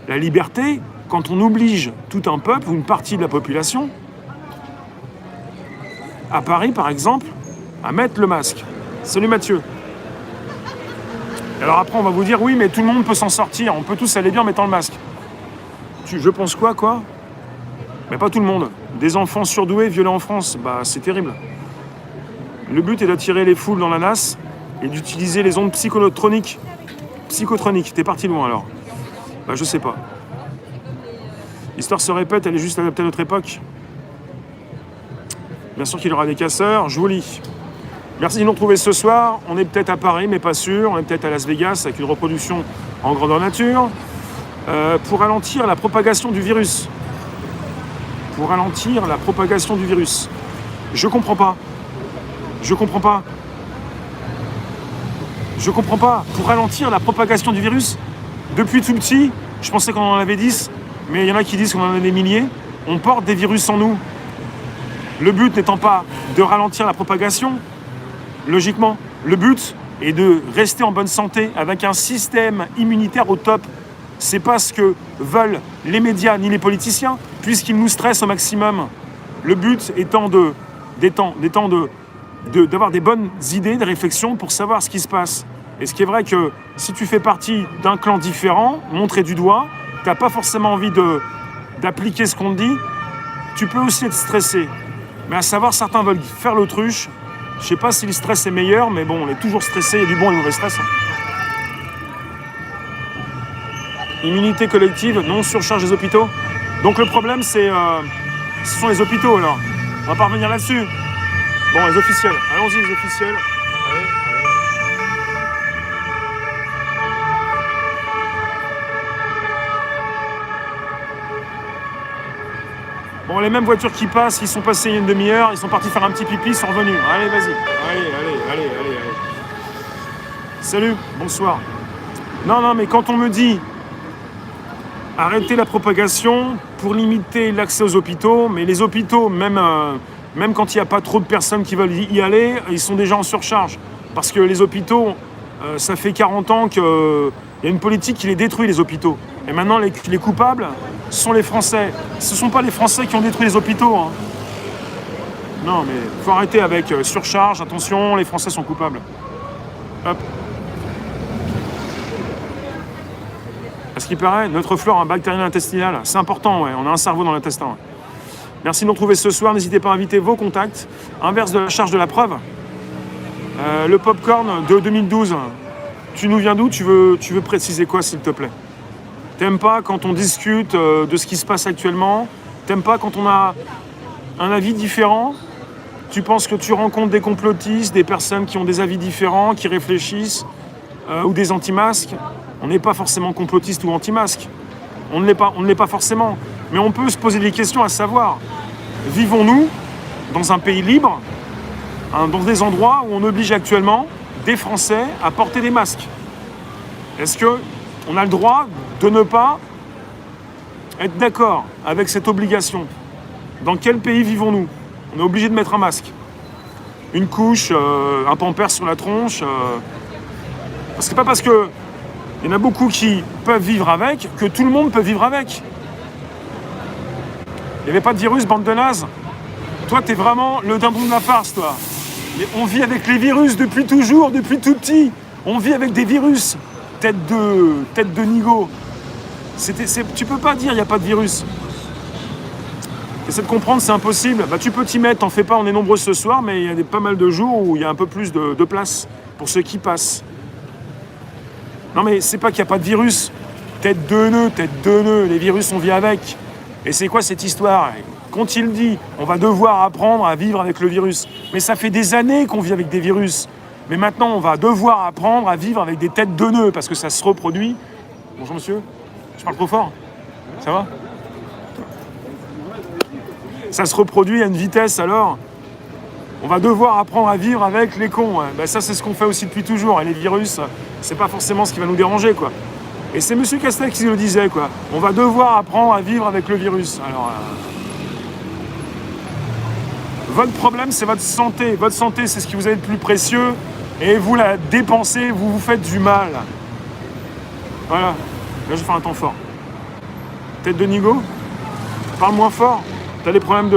La liberté, quand on oblige tout un peuple ou une partie de la population, à Paris par exemple, à mettre le masque. Salut Mathieu. Et alors après on va vous dire, oui mais tout le monde peut s'en sortir, on peut tous aller bien en mettant le masque. Je pense quoi? Mais pas tout le monde. Des enfants surdoués violés en France, bah c'est terrible. Le but est d'attirer les foules dans la nasse et d'utiliser les ondes psychotroniques. T'es parti loin alors. Bah je sais pas. L'histoire se répète, elle est juste adaptée à notre époque. Bien sûr qu'il y aura des casseurs, je vous lis. Merci de nous retrouver ce soir. On est peut-être à Paris, mais pas sûr. On est peut-être à Las Vegas avec une reproduction en grandeur nature. Pour ralentir la propagation du virus. Je comprends pas. Pour ralentir la propagation du virus, depuis tout petit, je pensais qu'on en avait 10, mais il y en a qui disent qu'on en a des milliers. On porte des virus en nous. Le but n'étant pas de ralentir la propagation, logiquement, le but est de rester en bonne santé avec un système immunitaire au top. C'est pas ce que veulent les médias ni les politiciens, puisqu'ils nous stressent au maximum. Le but étant d'avoir des bonnes idées, des réflexions pour savoir ce qui se passe. Et ce qui est vrai que si tu fais partie d'un clan différent, montré du doigt, tu n'as pas forcément envie d'appliquer ce qu'on te dit, tu peux aussi être stressé. Mais à savoir, certains veulent faire l'autruche. Je ne sais pas si le stress est meilleur, mais bon, on est toujours stressé, il y a du bon et du mauvais stress. Immunité collective, non surcharge des hôpitaux. Donc le problème, ce sont les hôpitaux, alors. On va pas revenir là-dessus. Bon, les officiels. Allons-y, les officiels. Allez. Bon, les mêmes voitures qui passent, ils sont passés il y a une demi-heure, ils sont partis faire un petit pipi, ils sont revenus. Allez, vas-y. Allez. Salut, bonsoir. Non, mais quand on me dit arrêter la propagation pour limiter l'accès aux hôpitaux, mais les hôpitaux, même quand il n'y a pas trop de personnes qui veulent y aller, ils sont déjà en surcharge. Parce que les hôpitaux, ça fait 40 ans qu'il y a une politique qui les détruit, les hôpitaux. Et maintenant, les coupables sont les Français. Ce ne sont pas les Français qui ont détruit les hôpitaux. Hein. Non, mais il faut arrêter avec surcharge. Attention, les Français sont coupables. Hop. À ce qui paraît, notre flore bactérienne intestinale, c'est important, ouais. On a un cerveau dans l'intestin. Ouais. Merci de nous retrouver ce soir. N'hésitez pas à inviter vos contacts. Inverse de la charge de la preuve. Le popcorn de 2012, tu nous viens d'où? Tu veux préciser quoi, s'il te plaît? T'aimes pas quand on discute de ce qui se passe actuellement? T'aimes pas quand on a un avis différent? Tu penses que tu rencontres des complotistes, des personnes qui ont des avis différents, qui réfléchissent, ou des anti-masques? On n'est pas forcément complotiste ou anti-masque. On ne l'est pas forcément. Mais on peut se poser des questions à savoir, vivons-nous dans un pays libre, dans des endroits où on oblige actuellement des Français à porter des masques? Est-ce qu'on a le droit de ne pas être d'accord avec cette obligation? Dans quel pays vivons-nous? On est obligé de mettre un masque. Une couche, un pampers sur la tronche. C'est pas parce que il y en a beaucoup qui peuvent vivre avec que tout le monde peut vivre avec. Il n'y avait pas de virus, bande de nazes. Toi, t'es vraiment le dindon de la farce, toi. Mais on vit avec les virus depuis toujours, depuis tout petit. On vit avec des virus. Tête de nigo. Tu peux pas dire il n'y a pas de virus. Essaie de comprendre, c'est impossible. Bah, tu peux t'y mettre, t'en fais pas, on est nombreux ce soir, mais il y a pas mal de jours où il y a un peu plus de place pour ceux qui passent. Non mais c'est pas qu'il n'y a pas de virus. Tête de nœud, les virus on vit avec. Et c'est quoi cette histoire? Quand il dit, on va devoir apprendre à vivre avec le virus. Mais ça fait des années qu'on vit avec des virus. Mais maintenant on va devoir apprendre à vivre avec des têtes de nœud parce que ça se reproduit. Bonjour monsieur, je parle trop fort. Ça va? Ça se reproduit à une vitesse alors. On va devoir apprendre à vivre avec les cons. Ben ça, c'est ce qu'on fait aussi depuis toujours. Et les virus, c'est pas forcément ce qui va nous déranger, quoi. Et c'est M. Castex qui le disait, quoi. On va devoir apprendre à vivre avec le virus. Alors, votre problème, c'est votre santé. Votre santé, c'est ce qui vous est le plus précieux. Et vous la dépensez, vous vous faites du mal. Voilà. Là, je fais un temps fort. Tête de nigo? Parle moins fort. T'as des problèmes